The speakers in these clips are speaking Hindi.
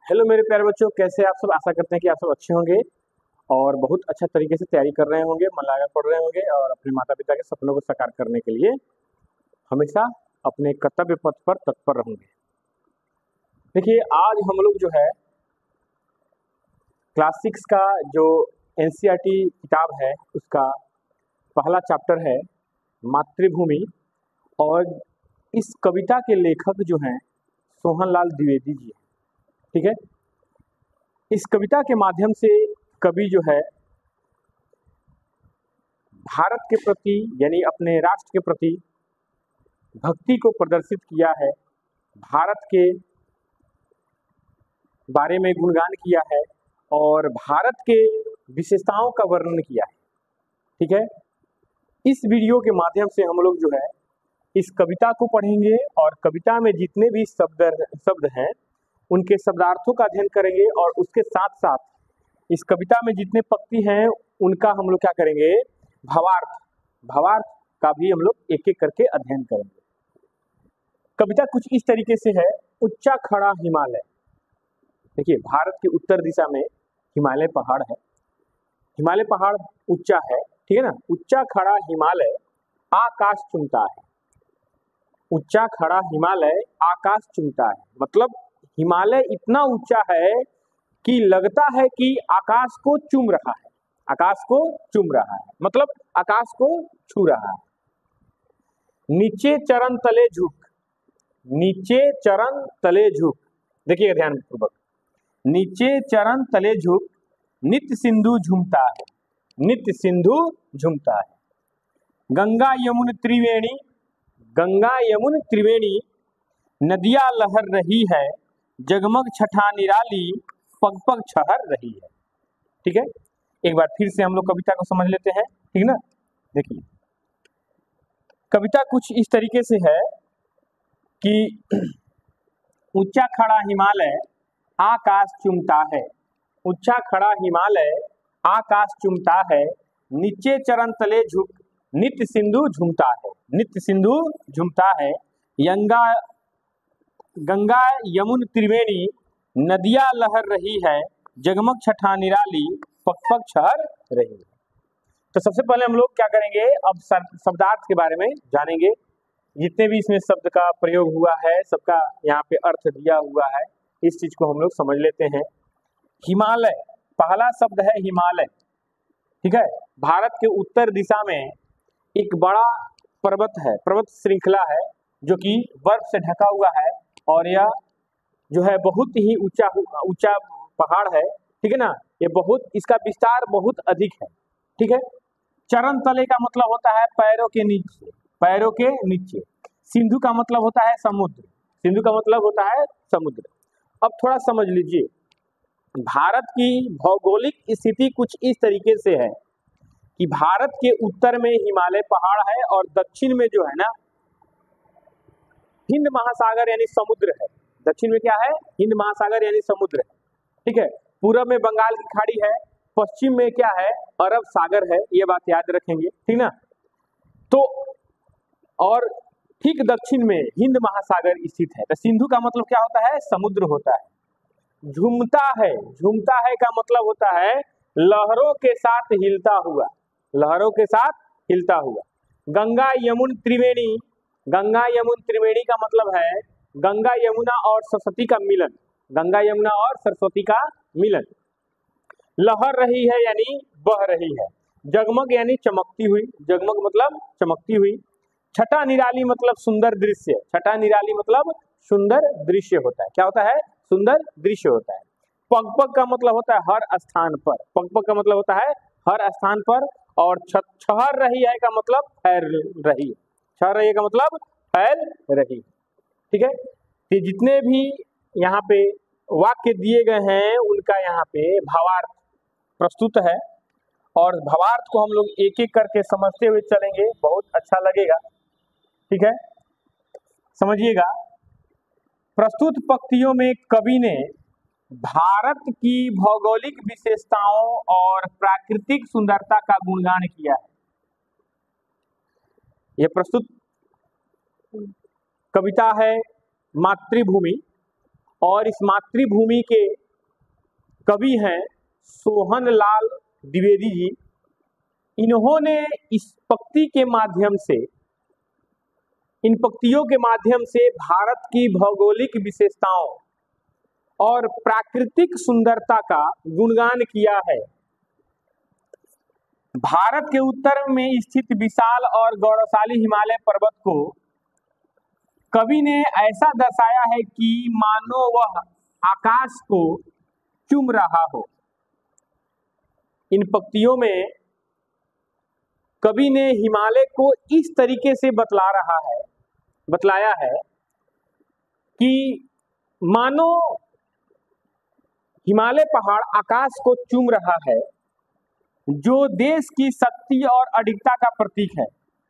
हेलो मेरे प्यारे बच्चों, कैसे आप सब। आशा करते हैं कि आप सब अच्छे होंगे और बहुत अच्छा तरीके से तैयारी कर रहे होंगे, मन लगा पढ़ रहे होंगे और अपने माता पिता के सपनों को साकार करने के लिए हमेशा अपने कर्तव्य पथ पर तत्पर रहेंगे। देखिए, आज हम लोग जो है क्लास 6 का जो एनसीईआरटी किताब है उसका पहला चैप्टर है मातृभूमि। और इस कविता के लेखक जो हैं सोहनलाल द्विवेदी जी हैं। ठीक है, इस कविता के माध्यम से कवि जो है भारत के प्रति यानी अपने राष्ट्र के प्रति भक्ति को प्रदर्शित किया है, भारत के बारे में गुणगान किया है और भारत के विशेषताओं का वर्णन किया है। ठीक है, इस वीडियो के माध्यम से हम लोग जो है इस कविता को पढ़ेंगे और कविता में जितने भी शब्द हैं उनके शब्दार्थों का अध्ययन करेंगे और उसके साथ साथ इस कविता में जितने पंक्ति हैं उनका हम लोग क्या करेंगे, भावार्थ का भी हम लोग एक एक करके अध्ययन करेंगे। कविता कुछ इस तरीके से है। ऊंचा खड़ा हिमालय। देखिए, भारत के उत्तर दिशा में हिमालय पहाड़ है। हिमालय पहाड़ ऊंचा है, ठीक है ना। ऊंचा खड़ा हिमालय आकाश चूमता है। ऊंचा खड़ा हिमालय आकाश चूमता है मतलब हिमालय इतना ऊंचा है कि लगता है कि आकाश को चूम रहा है, आकाश को चूम रहा है मतलब आकाश को छू रहा है। नीचे चरण तले झुक, नीचे चरण तले झुक। देखिए ध्यान पूर्वक, नीचे चरण तले झुक, नित्य सिंधु झूमता है, नित्य सिंधु झूमता है। गंगा यमुन त्रिवेणी, गंगा यमुन त्रिवेणी, नदियां लहर रही है, जगमग छठा निराली, पग पग छहर रही है। ठीक है, एक बार फिर से हम लोग कविता को समझ लेते हैं, ठीक है ना। देखिए, कविता कुछ इस तरीके से है कि ऊंचा खड़ा हिमालय आकाश चूमता है, ऊंचा खड़ा हिमालय आकाश चूमता है, नीचे चरण तले झुक, नित्य सिंधु झूमता है, नित्य सिंधु झूमता है। गंगा यमुन त्रिवेणी, नदियां लहर रही है, जगमग छठा निराली, पग पग छहर रही है। तो सबसे पहले हम लोग क्या करेंगे, अब शब्दार्थ के बारे में जानेंगे। जितने भी इसमें शब्द का प्रयोग हुआ है सबका यहाँ पे अर्थ दिया हुआ है, इस चीज को हम लोग समझ लेते हैं। हिमालय, पहला शब्द है हिमालय। ठीक है, भारत के उत्तर दिशा में एक बड़ा पर्वत है, पर्वत श्रृंखला है जो कि बर्फ से ढका हुआ है और यह जो है बहुत ही ऊंचा पहाड़ है। ठीक है ना, ये बहुत, इसका विस्तार बहुत अधिक है। ठीक है, चरण तले का मतलब होता है पैरों के नीचे, पैरों के नीचे। सिंधु का मतलब होता है समुद्र, सिंधु का मतलब होता है समुद्र। अब थोड़ा समझ लीजिए, भारत की भौगोलिक स्थिति कुछ इस तरीके से है कि भारत के उत्तर में हिमालय पहाड़ है और दक्षिण में जो है ना हिंद महासागर यानी समुद्र है। दक्षिण में क्या है, हिंद महासागर यानी समुद्र है। ठीक है, पूरब में बंगाल की खाड़ी है, पश्चिम में क्या है, अरब सागर है। ये बात याद रखेंगे, ठीक ना। तो और ठीक दक्षिण में हिंद महासागर स्थित है। तो सिंधु का मतलब क्या होता है, समुद्र होता है। झूमता है, झूमता है का मतलब होता है लहरों के साथ हिलता हुआ, लहरों के साथ हिलता हुआ। गंगा यमुन त्रिवेणी, गंगा यमुन त्रिवेणी का मतलब है गंगा यमुना और सरस्वती का मिलन, गंगा यमुना और सरस्वती का मिलन। लहर रही है यानी बह रही है। जगमग यानी चमकती हुई, जगमग मतलब चमकती हुई। छठा निराली मतलब सुंदर दृश्य, छठा निराली मतलब सुंदर दृश्य होता है। क्या होता है, सुंदर दृश्य होता है। पग पग का मतलब होता है हर स्थान पर, पग पग का मतलब होता है हर स्थान पर। और छहर रही है का मतलब फैल रही है, छहर रही है का मतलब फैल रही। ठीक है, तो जितने भी यहाँ पे वाक्य दिए गए हैं उनका यहाँ पे भावार्थ प्रस्तुत है और भावार्थ को हम लोग एक एक करके समझते हुए चलेंगे, बहुत अच्छा लगेगा। ठीक है, समझिएगा। प्रस्तुत पंक्तियों में कवि ने भारत की भौगोलिक विशेषताओं और प्राकृतिक सुंदरता का गुणगान किया है। यह प्रस्तुत कविता है मातृभूमि और इस मातृभूमि के कवि हैं सोहन लाल द्विवेदी जी। इन्होंने इस पंक्ति के माध्यम से, इन पंक्तियों के माध्यम से भारत की भौगोलिक विशेषताओं और प्राकृतिक सुंदरता का गुणगान किया है। भारत के उत्तर में स्थित विशाल और गौरवशाली हिमालय पर्वत को कवि ने ऐसा दर्शाया है कि मानो वह आकाश को चूम रहा हो। इन पंक्तियों में कवि ने हिमालय को इस तरीके से बतलाया है कि मानो हिमालय पहाड़ आकाश को चूम रहा है, जो देश की शक्ति और अडिगता का प्रतीक है।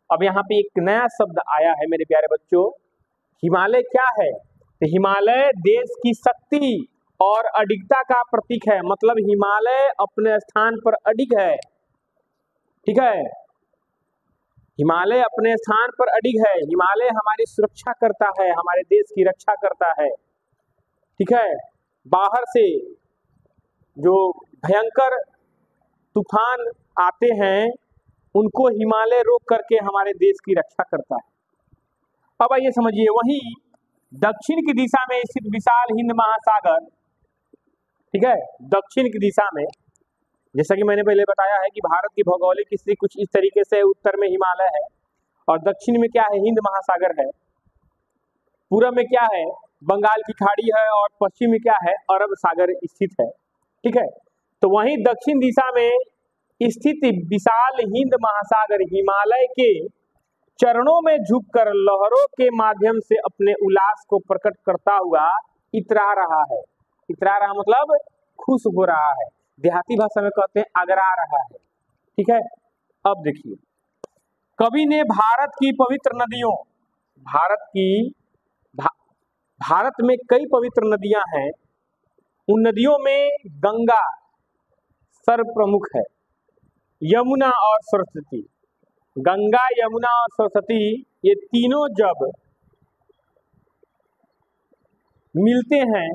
अब यहाँ पे एक नया शब्द आया है मेरे प्यारे बच्चों, हिमालय क्या है? तो हिमालय देश की शक्ति और अडिगता का प्रतीक है। मतलब हिमालय अपने स्थान पर अडिग है, ठीक है, हिमालय अपने स्थान पर अडिग है। हिमालय हमारी सुरक्षा करता है, हमारे देश की रक्षा करता है, ठीक है। बाहर से जो भयंकर तूफान आते हैं उनको हिमालय रोक करके हमारे देश की रक्षा करता है। अब आइए समझिए, वहीं दक्षिण की दिशा में स्थित विशाल हिंद महासागर, ठीक है, दक्षिण की दिशा में, जैसा कि मैंने पहले बताया है कि भारत की भौगोलिक स्थिति कुछ इस तरीके से, उत्तर में हिमालय है और दक्षिण में क्या है? हिंद महासागर है। पूर्व में क्या है? बंगाल की खाड़ी है और पश्चिम में क्या है? अरब सागर स्थित है, ठीक है। तो वहीं दक्षिण दिशा में स्थित विशाल हिंद महासागर हिमालय के चरणों में झुककर लहरों के माध्यम से अपने उल्लास को प्रकट करता हुआ इतरा रहा है। इतरा रहा मतलब खुश हो रहा है, देहाती भाषा में कहते हैं अगरा रहा है, ठीक है। अब देखिए, कवि ने भारत की पवित्र नदियों, भारत में कई पवित्र नदियां हैं, उन नदियों में गंगा सर्वप्रमुख है, यमुना और सरस्वती। गंगा, यमुना और सरस्वती ये तीनों जब मिलते हैं,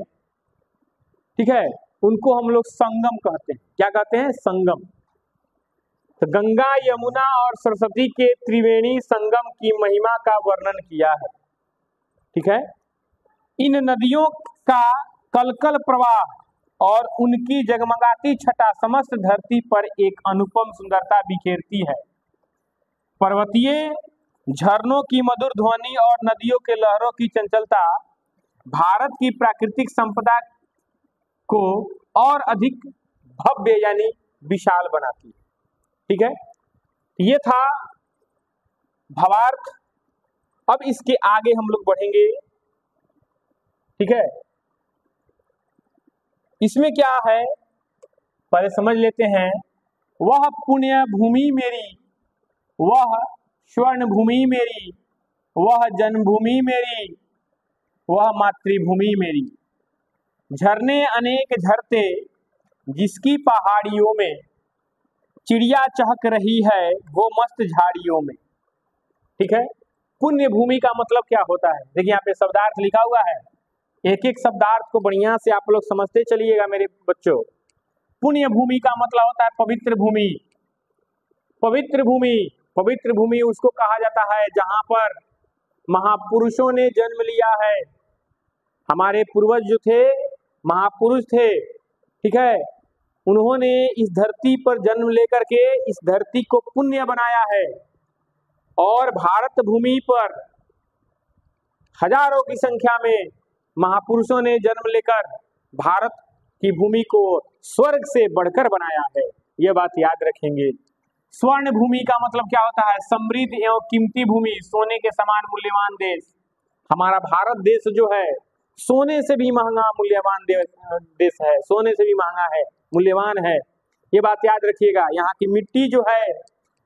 ठीक है, उनको हम लोग संगम कहते हैं। क्या कहते हैं? संगम। तो गंगा, यमुना और सरस्वती के त्रिवेणी संगम की महिमा का वर्णन किया है, ठीक है। इन नदियों का कलकल प्रवाह और उनकी जगमगाती छटा समस्त धरती पर एक अनुपम सुंदरता बिखेरती है। पर्वतीय झरनों की मधुर ध्वनि और नदियों के लहरों की चंचलता भारत की प्राकृतिक संपदा को और अधिक भव्य यानी विशाल बनाती है, ठीक है। ये था भावार्थ। अब इसके आगे हम लोग बढ़ेंगे, ठीक है। इसमें क्या है पहले समझ लेते हैं। वह पुण्य भूमि मेरी, वह स्वर्ण भूमि मेरी, वह जन्मभूमि मेरी, वह मातृभूमि मेरी। झरने अनेक झरते जिसकी पहाड़ियों में, चिड़िया चहक रही है वो मस्त झाड़ियों में, ठीक है। पुण्य भूमि का मतलब क्या होता है? देखिए यहाँ पे शब्दार्थ लिखा हुआ है, एक एक शब्दार्थ को बढ़िया से आप लोग समझते चलिएगा मेरे बच्चों। पुण्य भूमि का मतलब होता है पवित्र भूमि। पवित्र भूमि, पवित्र भूमि उसको कहा जाता है जहां पर महापुरुषों ने जन्म लिया है। हमारे पूर्वज जो थे महापुरुष थे, ठीक है, उन्होंने इस धरती पर जन्म लेकर के इस धरती को पुण्य बनाया है। और भारत भूमि पर हजारों की संख्या में महापुरुषों ने जन्म लेकर भारत की भूमि को स्वर्ग से बढ़कर बनाया है, यह बात याद रखेंगे। स्वर्ण भूमि का मतलब क्या होता है? समृद्ध एवं कीमती भूमि, सोने के समान मूल्यवान देश। हमारा भारत देश जो है सोने से भी महंगा मूल्यवान देश है, सोने से भी महंगा है, मूल्यवान है, ये बात याद रखिएगा। यहाँ की मिट्टी जो है,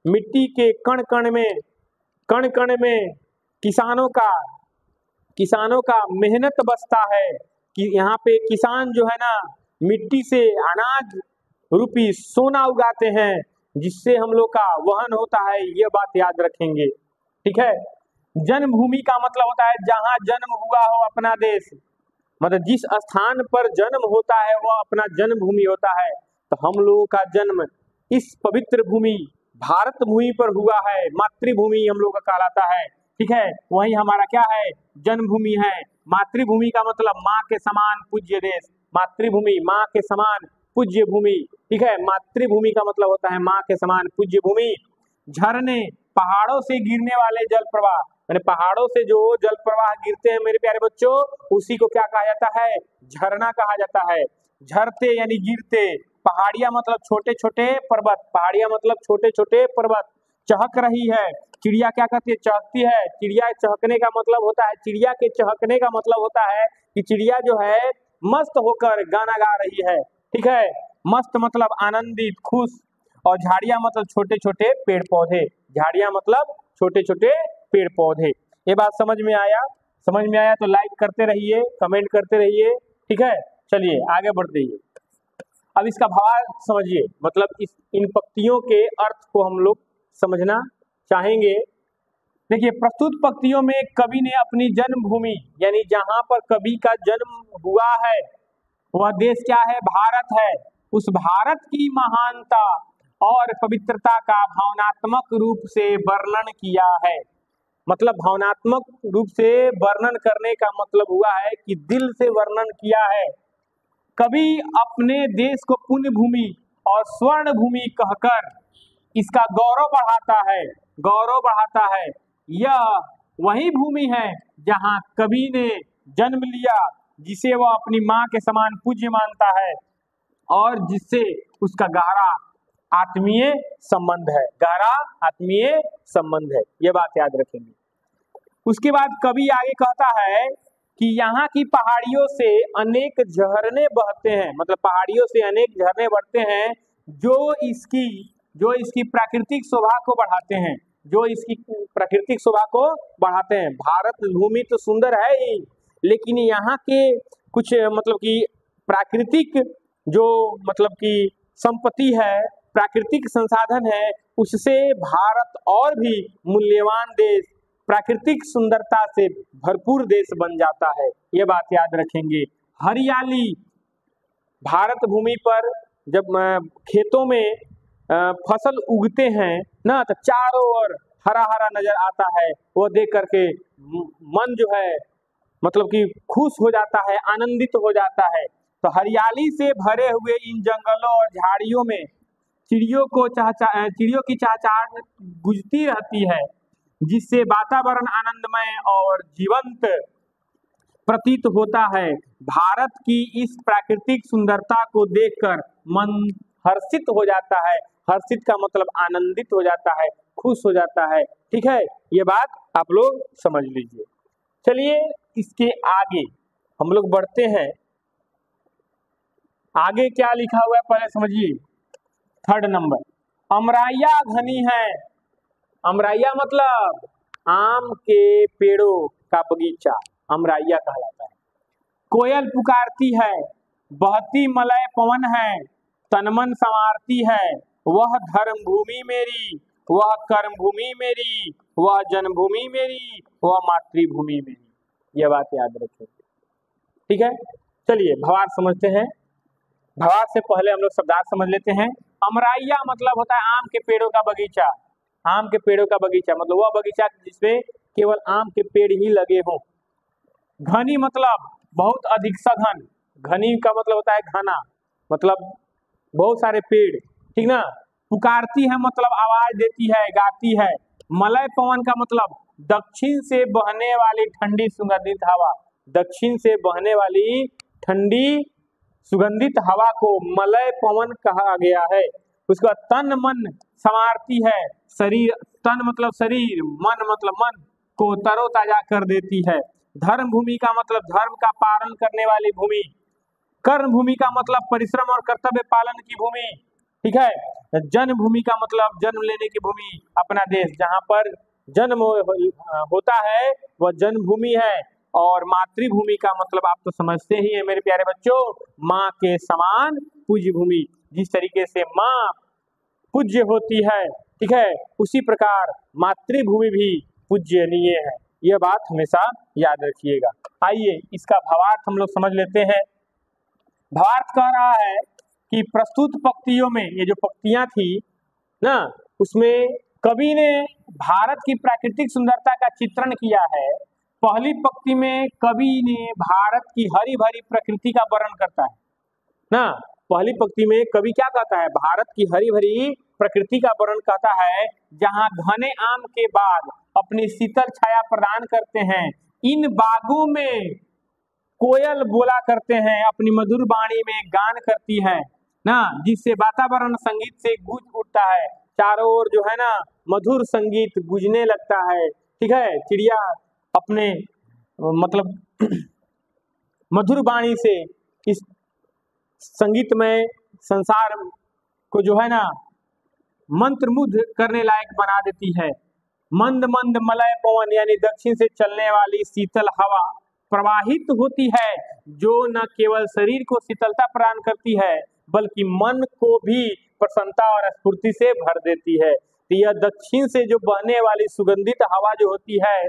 मिट्टी के कण कण में किसानों का मेहनत बसता है कि यहाँ पे किसान जो है ना मिट्टी से अनाज रूपी सोना उगाते हैं, जिससे हम लोग का वहन होता है, ये बात याद रखेंगे, ठीक है। जन्मभूमि का मतलब होता है जहां जन्म हुआ हो अपना देश, मतलब जिस स्थान पर जन्म होता है वह अपना जन्मभूमि होता है। तो हम लोगों का जन्म इस पवित्र भूमि भारत भूमि पर हुआ है, मातृभूमि हम लोग का कहलाता है। ठीक है, वही हमारा क्या है, जन्मभूमि है। मातृभूमि का मतलब माँ के समान पूज्य देश, मातृभूमि माँ के समान पूज्य भूमि। ठीक है, मातृभूमि का मतलब होता है माँ के समान पूज्य भूमि। झरने, पहाड़ों से गिरने वाले जल प्रवाह, यानी पहाड़ों से जो जल प्रवाह गिरते हैं मेरे प्यारे बच्चों, उसी को क्या कहा जाता है, झरना कहा जाता है। झरते यानी गिरते, पहाड़ियां मतलब छोटे छोटे पर्वत, पहाड़ियां मतलब छोटे छोटे पर्वत। चहक रही है, चिड़िया क्या करती है, चहकती है। चिड़िया चहकने का मतलब होता है, चिड़िया के चहकने का मतलब होता है कि चिड़िया जो है मस्त होकर गाना गा रही है। ठीक है, मस्त मतलब आनंदित, खुश। और झाड़ियां मतलब छोटे छोटे पेड़ पौधे, झाड़ियां मतलब छोटे छोटे पेड़ पौधे। ये बात समझ में आया? समझ में आया तो लाइक करते रहिए, कमेंट करते रहिए। ठीक है, चलिए आगे बढ़ते हैं। अब इसका भाव समझिए, मतलब इन पंक्तियों के अर्थ को हम लोग समझना चाहेंगे। देखिए, प्रस्तुत पंक्तियों में कवि ने अपनी जन्मभूमि यानी जहां पर कवि का जन्म हुआ है वह देश क्या है, भारत है। उस भारत की महानता और पवित्रता का भावनात्मक रूप से वर्णन किया है। मतलब भावनात्मक रूप से वर्णन करने का मतलब हुआ है कि दिल से वर्णन किया है। कवि अपने देश को पुण्य भूमि और स्वर्ण भूमि कहकर इसका गौरव बढ़ाता है, गौरव बढ़ाता है। यह वही भूमि है जहां कवि ने जन्म लिया, जिसे वह अपनी मां के समान पूज्य मानता है और जिससे उसका गहरा आत्मीय संबंध है, गहरा आत्मीय संबंध है। यह बात याद रखेंगे। उसके बाद कवि आगे कहता है कि यहाँ की पहाड़ियों से अनेक झरने बहते हैं, मतलब पहाड़ियों से अनेक झरने बढ़ते हैं जो इसकी प्राकृतिक शोभा को बढ़ाते हैं, जो इसकी प्राकृतिक शोभा को बढ़ाते हैं। भारत भूमि तो सुंदर है ही, लेकिन यहाँ के कुछ मतलब कि प्राकृतिक जो मतलब कि संपत्ति है, प्राकृतिक संसाधन है, उससे भारत और भी मूल्यवान देश, प्राकृतिक सुंदरता से भरपूर देश बन जाता है। ये बात याद रखेंगे। हरियाली, भारत भूमि पर जब खेतों में फसल उगते हैं ना, तो चारों ओर हरा हरा नजर आता है। वो देख करके मन जो है मतलब कि खुश हो जाता है, आनंदित हो जाता है। तो हरियाली से भरे हुए इन जंगलों और झाड़ियों में चिड़ियों की चहचहाट गूंजती रहती है, जिससे वातावरण आनंदमय और जीवंत प्रतीत होता है। भारत की इस प्राकृतिक सुंदरता को देखकर मन हर्षित हो जाता है। हर्षित का मतलब आनंदित हो जाता है, खुश हो जाता है। ठीक है, ये बात आप लोग समझ लीजिए। चलिए इसके आगे हम लोग बढ़ते हैं। आगे क्या लिखा हुआ है पहले समझिए। 3rd नंबर, अमराइया घनी है। अमराइया मतलब आम के पेड़ों का बगीचा, अमराइया कहलाता है। कोयल पुकारती है, बहती मलय पवन है, तनमन संवारती है। वह धर्म भूमि मेरी, वह कर्म भूमि मेरी, वह जन्मभूमि मेरी, वह मातृभूमि मेरी। यह बात याद रखें। ठीक है, चलिए भवार्थ समझते हैं। भवार्थ से पहले हम लोग शब्दार्थ समझ लेते हैं। अमराइया मतलब होता है आम के पेड़ों का बगीचा। आम के पेड़ों का बगीचा मतलब वह बगीचा जिसमें केवल आम के पेड़ ही लगे हों। घनी मतलब बहुत अधिक सघन, घनी का मतलब होता है घना, मतलब बहुत सारे पेड़। ठीक ना। पुकारती है मतलब आवाज देती है, गाती है। मलय पवन का मतलब दक्षिण से बहने वाली ठंडी सुगंधित हवा, दक्षिण से बहने वाली ठंडी सुगंधित हवा को मलय पवन कहा गया है। उसके बाद तन मन संवारती है, शरीर, तन मतलब शरीर, मन मतलब मन को तरोताजा कर देती है। धर्म भूमि का मतलब धर्म का पालन करने वाली भूमि। कर्म भूमि का मतलब परिश्रम और कर्तव्य पालन की भूमि। ठीक है। जन्म भूमि का मतलब जन्म लेने की भूमि, अपना देश जहाँ पर जन्म होता है वह जन्मभूमि है। और मातृभूमि का मतलब आप तो समझते ही हैं मेरे प्यारे बच्चों, माँ के समान पूज्य भूमि। जिस तरीके से माँ पूज्य होती है, ठीक है, उसी प्रकार मातृभूमि भी पूज्यनीय है। यह बात हमेशा याद रखिएगा। आइए इसका भावार्थ हम लोग समझ लेते हैं। भावार्थ कह रहा है कि प्रस्तुत पंक्तियों में, ये जो पंक्तियां थी ना, उसमें कवि ने भारत की प्राकृतिक सुंदरता का चित्रण किया है। पहली पंक्ति में कवि ने भारत की हरी भरी प्रकृति का वर्णन करता है ना। पहली पंक्ति में कवि क्या कहता है, भारत की हरी भरी प्रकृति का वर्णन कहता है, जहां घने आम के बाग अपनी शीतल छाया प्रदान करते हैं, इन बागों में कोयल बोला करते हैं, अपनी मधुर वाणी में गान करती है ना, जिससे वातावरण संगीत से गूंज उठता है, चारों ओर जो है ना मधुर संगीत गूंजने लगता है। ठीक है, चिड़िया अपने मतलब मधुर वाणी से इस संगीतमय संसार को जो है ना मंत्रमुग्ध करने लायक बना देती है। मंद मंद मलय पवन यानी दक्षिण से चलने वाली शीतल हवा प्रवाहित होती है, जो न केवल शरीर को शीतलता प्रदान करती है बल्कि मन को भी प्रसन्नता और स्फूर्ति से भर देती है। तो यह दक्षिण से जो बहने वाली सुगंधित हवा जो होती है,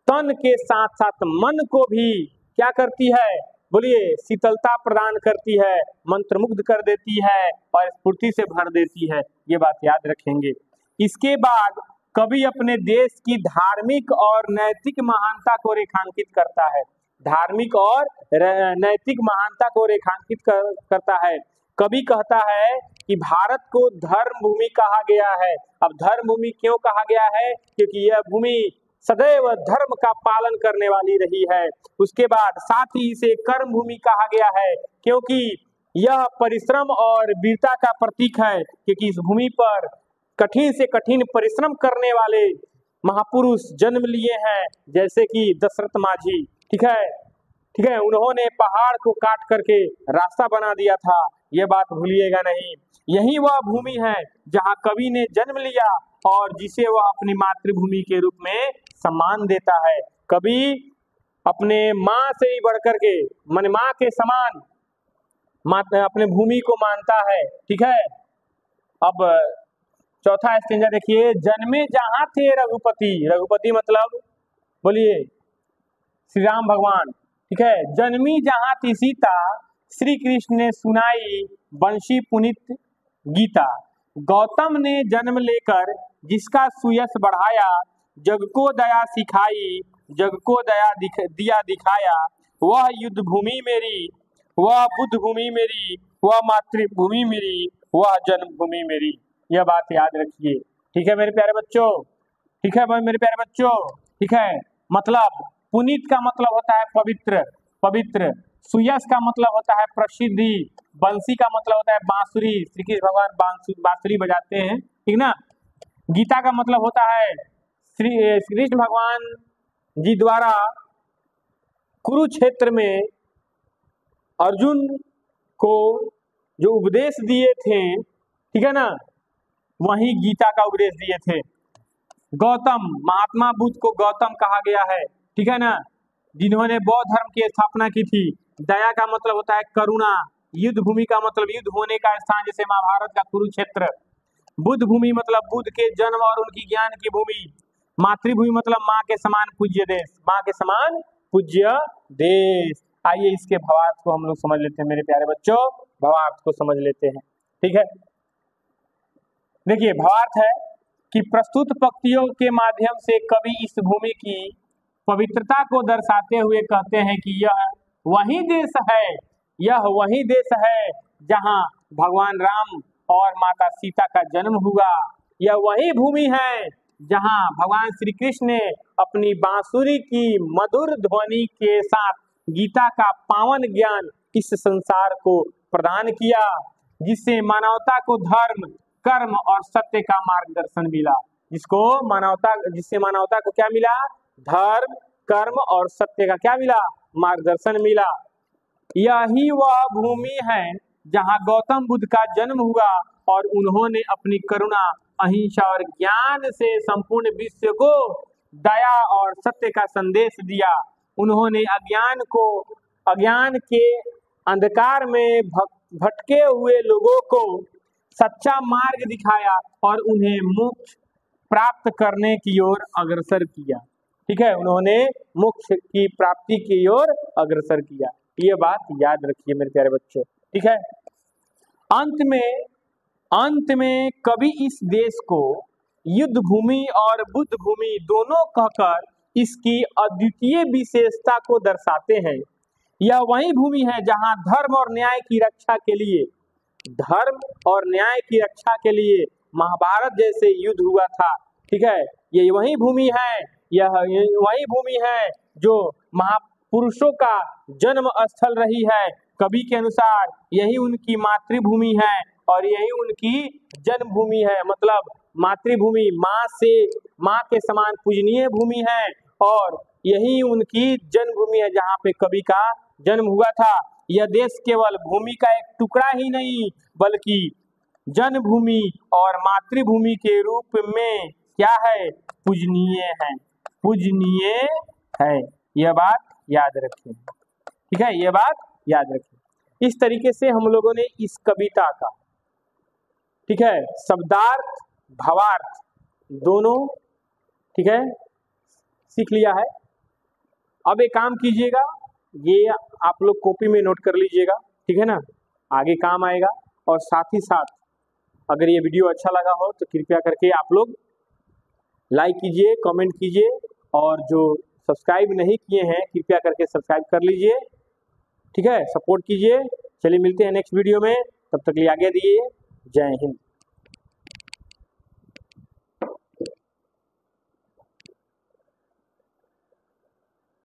तन के साथ साथ मन को भी क्या करती है, बोलिए, शीतलता प्रदान करती है, मंत्रमुग्ध कर देती है और स्फूर्ति से भर देती है। ये बात याद रखेंगे। इसके बाद कवि अपने देश की धार्मिक और नैतिक महानता को रेखांकित करता है। धार्मिक और नैतिक महानता को रेखांकित करता है। कवि कहता है कि भारत को धर्म भूमि कहा गया है। अब धर्म भूमि क्यों कहा गया है, क्योंकि यह भूमि सदैव धर्म का पालन करने वाली रही है। उसके बाद साथ ही इसे कर्म भूमि कहा गया है, क्योंकि यह परिश्रम और वीरता का प्रतीक है, क्योंकि इस भूमि पर कठिन से कठिन परिश्रम करने वाले महापुरुष जन्म लिए हैं, जैसे कि दशरथ माझी। ठीक है, उन्होंने पहाड़ को काट करके रास्ता बना दिया था, ये बात भूलिएगा नहीं। यही वह भूमि है जहां कवि ने जन्म लिया और जिसे वह अपनी मातृभूमि के रूप में सम्मान देता है। कवि अपने माँ से ही बढ़कर के, माने माँ के समान अपने भूमि को मानता है। ठीक है, अब चौथा स्टेंजा देखिए, जन्मे जहां थे रघुपति। रघुपति मतलब बोलिए श्री राम भगवान। ठीक है, जन्मी जहां थी सीता, श्री कृष्ण ने सुनाई बंशी पुनित गीता। गौतम ने जन्म लेकर जिसका सुयश बढ़ाया, जग को दया सिखाई, जग को दया दिया दिखाया। वह युद्ध भूमि मेरी, वह बुद्ध भूमि मेरी, वह मातृभूमि मेरी, वह जन्मभूमि मेरी। यह बात याद रखिए। ठीक है मेरे प्यारे बच्चों, ठीक है मेरे प्यारे बच्चों। ठीक है, मतलब पुनीत का मतलब होता है पवित्र, पवित्र। सुयश का मतलब होता है प्रसिद्धि। बंसी का मतलब होता है बांसुरी, श्री कृष्ण भगवान बांसुरी बजाते हैं। ठीक ना। गीता का मतलब होता है श्री कृष्ण भगवान जी द्वारा कुरुक्षेत्र में अर्जुन को जो उपदेश दिए थे, ठीक है ना, वही गीता का उपदेश दिए थे। गौतम, महात्मा बुद्ध को गौतम कहा गया है। ठीक है ना, जिन्होंने बौद्ध धर्म की स्थापना की थी। दया का मतलब होता है करुणा। युद्ध भूमि का मतलब युद्ध होने का स्थान, जैसे महाभारत का कुरुक्षेत्र। बुद्ध भूमि मतलब बुद्ध के जन्म और उनकी ज्ञान की भूमि। मातृभूमि मतलब माँ के समान पूज्य देश, माँ के समान पूज्य देश। आइए इसके भावार्थ को हम लोग समझ लेते हैं मेरे प्यारे बच्चों, भावार्थ को समझ लेते हैं। ठीक है, देखिए भावार्थ है कि प्रस्तुत पंक्तियों के माध्यम से कवि इस भूमि की पवित्रता को दर्शाते हुए कहते हैं कि यह वही देश है, यह वही देश है जहां भगवान राम और माता सीता का जन्म हुआ। यह वही भूमि है जहां भगवान श्री कृष्ण ने अपनी बांसुरी की मधुर ध्वनि के साथ गीता का पावन ज्ञान इस संसार को प्रदान किया, जिससे मानवता को धर्म, कर्म और सत्य का मार्गदर्शन मिला। जिससे मानवता को क्या मिला? धर्म, कर्म और सत्य का क्या मिला? मार्गदर्शन मिला। यही वह भूमि है जहां गौतम बुद्ध का जन्म हुआ और उन्होंने अपनी करुणा, अहिंसा और ज्ञान से संपूर्ण विश्व को दया और सत्य का संदेश दिया। उन्होंने अज्ञान के अंधकार में भटके हुए लोगों को सच्चा मार्ग दिखाया और उन्हें मोक्ष प्राप्त करने की ओर अग्रसर किया। ठीक है, उन्होंने मोक्ष की प्राप्ति की ओर अग्रसर किया। ये बात याद रखिए मेरे प्यारे बच्चों, ठीक है। अंत में कवि इस देश को युद्ध भूमि और बुद्ध भूमि दोनों कहकर इसकी अद्वितीय विशेषता को दर्शाते हैं। यह वही भूमि है जहां धर्म और न्याय की रक्षा के लिए महाभारत जैसे युद्ध हुआ था, ठीक है। ये वही भूमि है, यह वही भूमि है जो महापुरुषों का जन्म स्थल रही है। कवि के अनुसार यही उनकी मातृभूमि है और यही उनकी जन्मभूमि है। मतलब मातृभूमि माँ के समान पूजनीय भूमि है और यही उनकी जन्मभूमि है जहाँ पे कवि का जन्म हुआ था। यह देश केवल भूमि का एक टुकड़ा ही नहीं बल्कि जन्मभूमि और मातृभूमि के रूप में क्या है, पूजनीय है। यह बात याद रखें, ठीक है, यह बात याद रखें। इस तरीके से हम लोगों ने इस कविता का, ठीक है, शब्दार्थ भावार्थ दोनों, ठीक है, सीख लिया है। अब एक काम कीजिएगा, ये आप लोग कॉपी में नोट कर लीजिएगा, ठीक है ना, आगे काम आएगा। और साथ ही साथ अगर ये वीडियो अच्छा लगा हो तो कृपया करके आप लोग लाइक कीजिए, कमेंट कीजिए और जो सब्सक्राइब नहीं किए हैं कृपया करके सब्सक्राइब कर लीजिए, ठीक है, सपोर्ट कीजिए। चलिए मिलते हैं नेक्स्ट वीडियो में, तब तक लिए आगे दिए। जय हिंद।